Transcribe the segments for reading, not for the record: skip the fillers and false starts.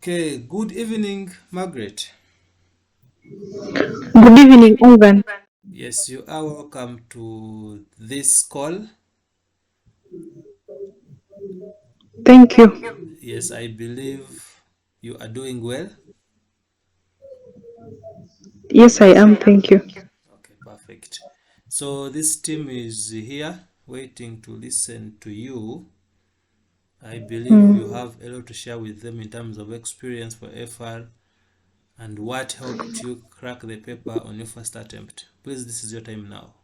Okay, good evening, Margaret. Good evening, Ivan. Yes, you are welcome to this call. Thank you. Yes, I believe you are doing well. Yes, I am. Thank you. Okay, perfect. So, this team is here waiting to listen to you. I believe you Mm. have a lot to share with them in terms of experience for FR and what helped you crack the paper on your first attempt. Please, this is your time now.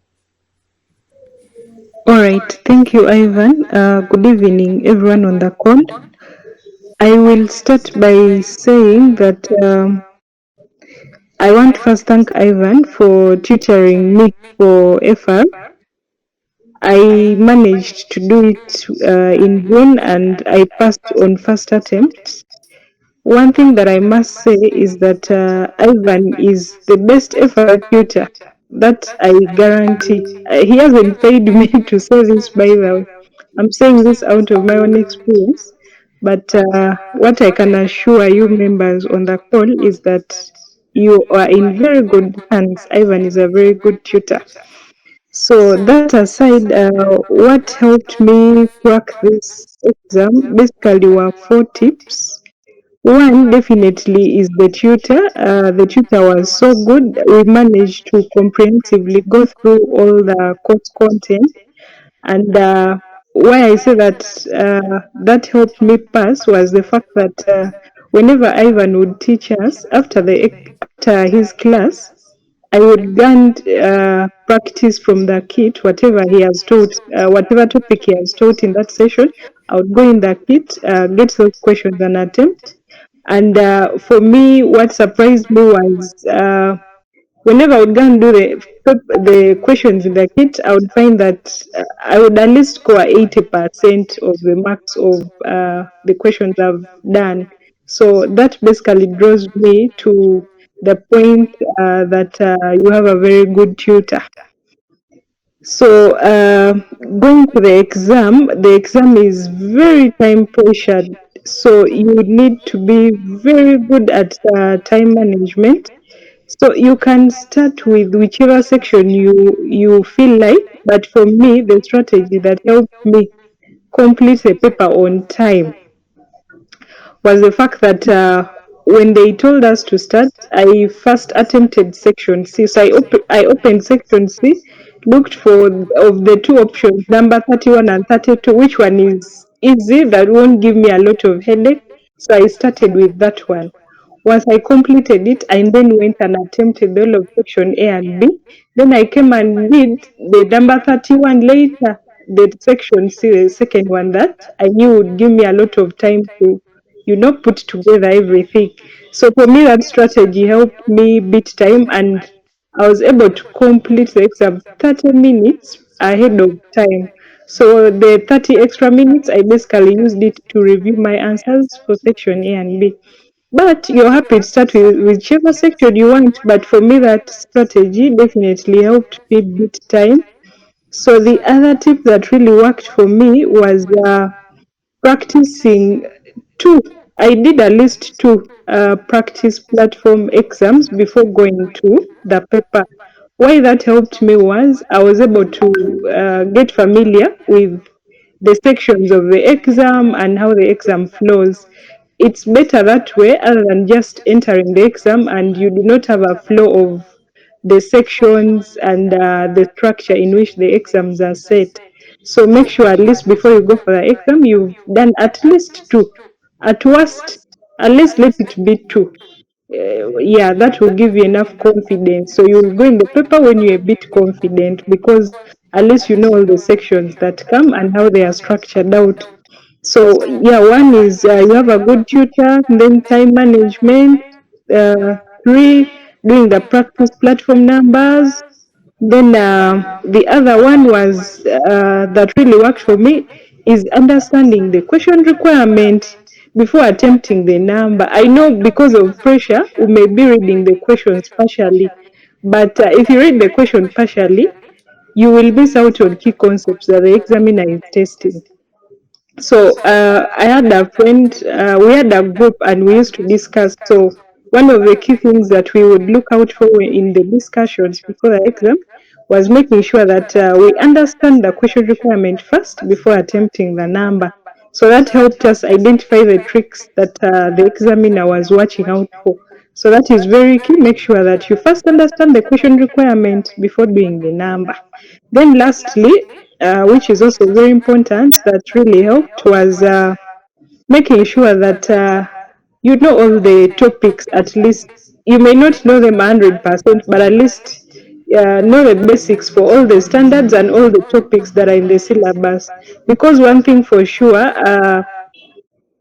All right. Thank you, Ivan. Good evening, everyone on the call. I will start by saying that I want to first thank Ivan for tutoring me for FR. I managed to do it in June and I passed on first attempt. One thing that I must say is that Ivan is the best ever tutor. That I guarantee. He hasn't paid me to say this, by the way. I'm saying this out of my own experience. But what I can assure you, members on the call, is that you are in very good hands. Ivan is a very good tutor. So that aside, what helped me crack this exam basically were four tips. One definitely is the tutor. The tutor was so good. We managed to comprehensively go through all the course content. And why I say that that helped me pass was the fact that whenever Ivan would teach us after his class, I would go and practice from the kit whatever he has taught, whatever topic he has taught in that session. I would go in the kit, get those questions and attempt. And for me, what surprised me was whenever I would go and do the questions in the kit, I would find that I would at least score 80% of the marks of the questions I've done. So that basically draws me to the point that you have a very good tutor. So going to the exam is very time pressured. So you need to be very good at time management. So you can start with whichever section you feel like, but for me, the strategy that helped me complete the paper on time was the fact that when they told us to start, I first attempted section C. So I opened section C, looked for of the two options, number 31 and 32, which one is easy, that won't give me a lot of headache. So I started with that one. Once I completed it, I then went and attempted the whole of section A and B. Then I came and did the number 31 later, the section C, the second one that I knew would give me a lot of time to put together everything. So for me, that strategy helped me beat time, and I was able to complete the exam 30 minutes ahead of time. So the 30 extra minutes, I basically used it to review my answers for section A and B. But you're happy to start with whichever section you want. But for me, that strategy definitely helped me beat time. So the other tip that really worked for me was practicing two. I did at least two practice platform exams before going to the paper. Why that helped me was I was able to get familiar with the sections of the exam and how the exam flows. It's better that way other than just entering the exam and you do not have a flow of the sections and the structure in which the exams are set. So make sure at least before you go for the exam, you've done at least two. At worst, at least let it be two. Yeah, that will give you enough confidence. So you'll go in the paper when you're a bit confident because at least you know all the sections that come and how they are structured out. So yeah, one is you have a good tutor, then time management, three, doing the practice platform numbers, then the other one was that really worked for me is understanding the question requirement before attempting the number. I know because of pressure, we may be reading the questions partially, but if you read the question partially, you will miss out on key concepts that the examiner is testing. So I had a friend, we had a group and we used to discuss. So one of the key things that we would look out for in the discussions before the exam was making sure that we understand the question requirement first before attempting the number. So that helped us identify the tricks that the examiner was watching out for. So that is very key. Make sure that you first understand the question requirement before doing the number. Then lastly, which is also very important, that really helped was making sure that you know all the topics at least. You may not know them 100%, but at least know the basics for all the standards and all the topics that are in the syllabus. Because one thing for sure,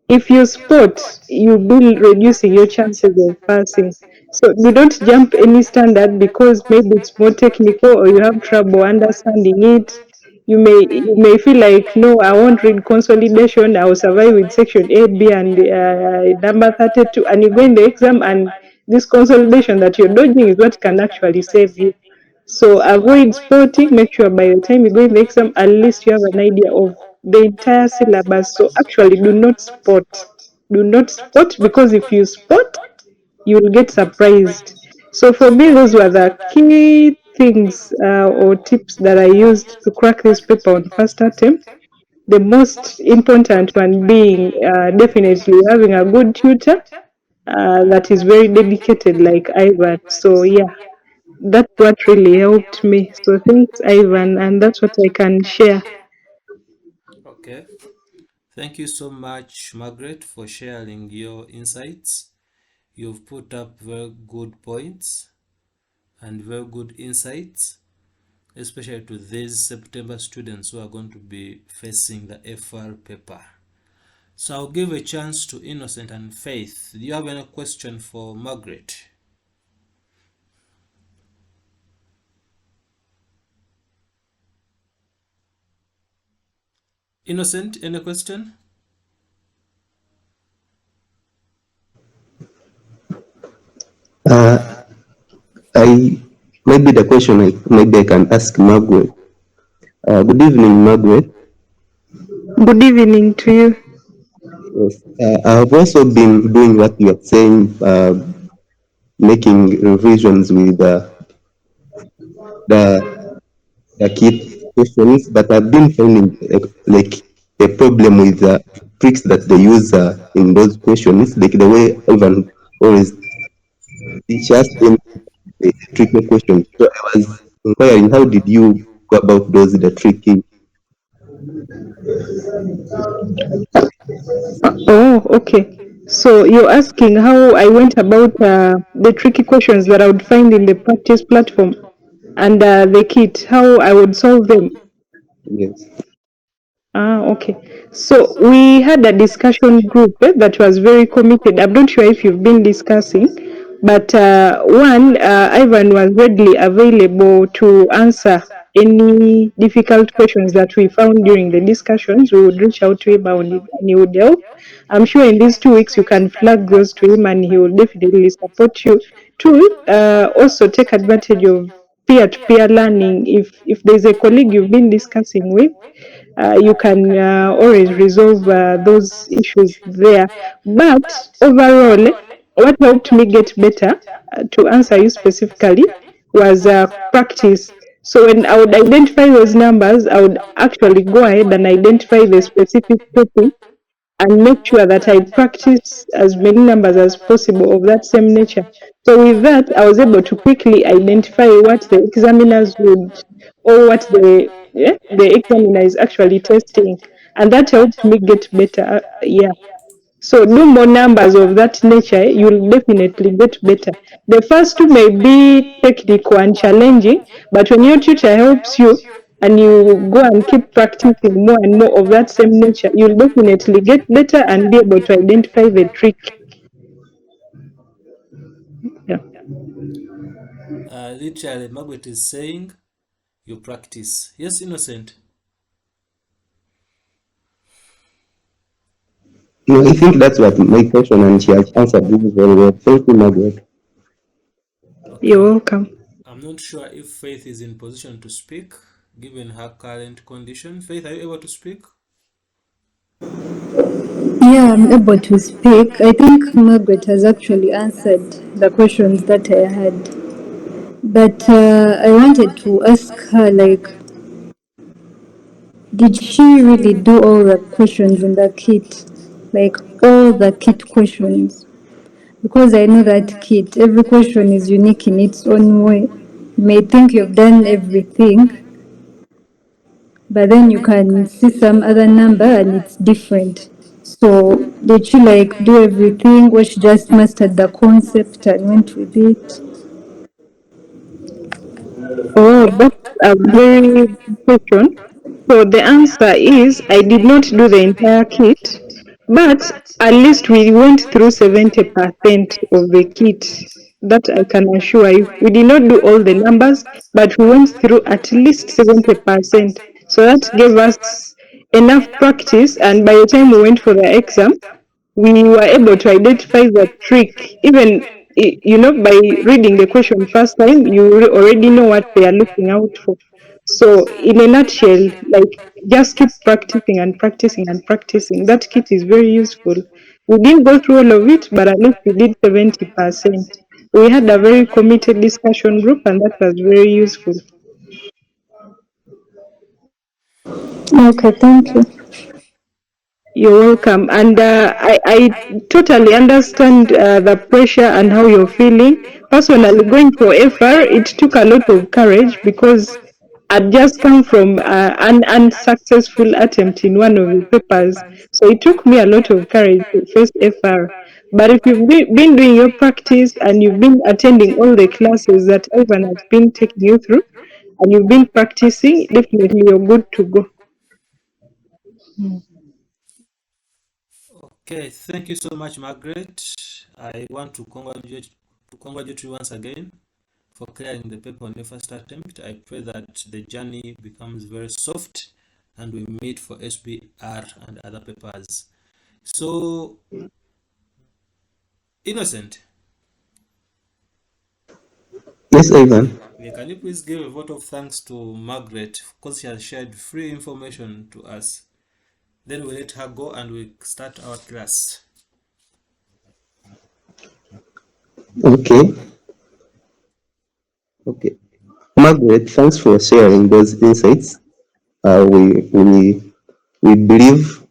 if you spot, you'll be reducing your chances of passing. So you don't jump any standard because maybe it's more technical or you have trouble understanding it. You may feel like, no, I won't read consolidation. I will survive with section A, B, and number 32. And you go in the exam, and this consolidation that you're dodging is what can actually save you. So avoid spotting. Make sure by the time you go in the exam, at least you have an idea of the entire syllabus. So actually, do not spot. Do not spot, because if you spot, you will get surprised. So for me, those were the key things or tips that I used to crack this paper on first attempt. The most important one being definitely having a good tutor that is very dedicated, like Ivan. So yeah, that's what really helped me. So thanks, Ivan, and that's what I can share. Okay. Thank you so much, Margaret, for sharing your insights. You've put up very good points and very good insights, especially to these September students who are going to be facing the FR paper. So I'll give a chance to Innocent and Faith. Do you have any question for Margaret? Innocent, any question? Uh, I maybe the question maybe I can ask Margaret. Good evening, Margaret. Good evening to you. Yes, I've also been doing what you are saying, making revisions with the the key questions, but I've been finding like a problem with the tricks that they use in those questions, like the way Ivan always teaches them the tricky questions. So I was inquiring, how did you go about those the tricky? Oh, okay. So you're asking how I went about the tricky questions that I would find in the practice platform and the kit, how I would solve them. Yes. Ah, okay. So we had a discussion group that was very committed. I'm not sure if you've been discussing, but Ivan was readily available to answer any difficult questions that we found during the discussions. We would reach out to him and he would help. I'm sure in these 2 weeks you can flag those to him and he will definitely support you. To also take advantage of peer-to-peer learning. If there's a colleague you've been discussing with, you can always resolve those issues there. But overall, what helped me get better, to answer you specifically, was practice. So when I would identify those numbers, I would actually go ahead and identify the specific topic and make sure that I practice as many numbers as possible of that same nature. So with that, I was able to quickly identify what the examiners would, or what the examiner is actually testing, and that helped me get better. Yeah. So do more numbers of that nature, you'll definitely get better. The first two may be technical and challenging, but when your tutor helps you and you go and keep practicing more and more of that same nature, you'll definitely get better and be able to identify the trick. Yeah. Literally, Margaret is saying you practice. Yes, Innocent. No, I think that's what my question, and she has answered this very well. Thank you, Margaret. You're Okay. welcome. I'm not sure if Faith is in position to speak given her current condition. Faith, are you able to speak? Yeah, I'm able to speak. I think Margaret has actually answered the questions that I had. But I wanted to ask her, like, did she really do all the questions in the kit? Like, all the kit questions? Because I know that kit, every question is unique in its own way. You may think you've done everything, but then you can see some other number and it's different. So did she like do everything, or she just mastered the concept and went with it? Oh, that's a very good question. So the answer is I did not do the entire kit, but at least we went through 70% of the kit. That I can assure you. We did not do all the numbers, but we went through at least 70%. So that gave us enough practice, and by the time we went for the exam, we were able to identify the trick. Even by reading the question first time, you already know what they are looking out for. So in a nutshell, like, just keep practicing and practicing and practicing. That kit is very useful. We didn't go through all of it, but at least we did 70%. We had a very committed discussion group, and that was very useful. Okay, thank you. You're welcome. And I totally understand the pressure and how you're feeling. Personally, going for FR, it took a lot of courage because I'd just come from an unsuccessful attempt in one of the papers. So it took me a lot of courage to face FR. But if you've been doing your practice and you've been attending all the classes that Ivan has been taking you through, and you've been practicing, definitely you're good to go. Okay, thank you so much, Margaret. I want to congratulate you once again for clearing the paper on your first attempt. I pray that the journey becomes very soft and we meet for SBR and other papers. So, Innocent, Yes, Ivan. can you please give a vote of thanks to Margaret because she has shared free information to us? Then we let her go and we start our class. Okay. Okay. Margaret, thanks for sharing those insights. We believe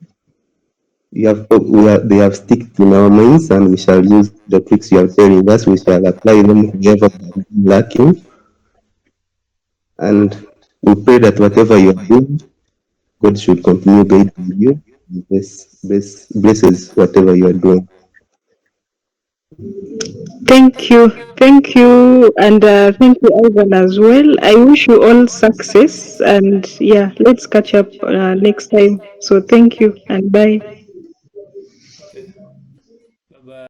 they have sticked in our minds, and we shall use the tricks you are telling us. We shall apply them wherever we are lacking, and we pray that whatever you are doing, God should continue guiding you. Blesses whatever you are doing. Thank you. Thank you. And thank you, Ivan, as well. I wish you all success. And yeah, let's catch up next time. So thank you and bye.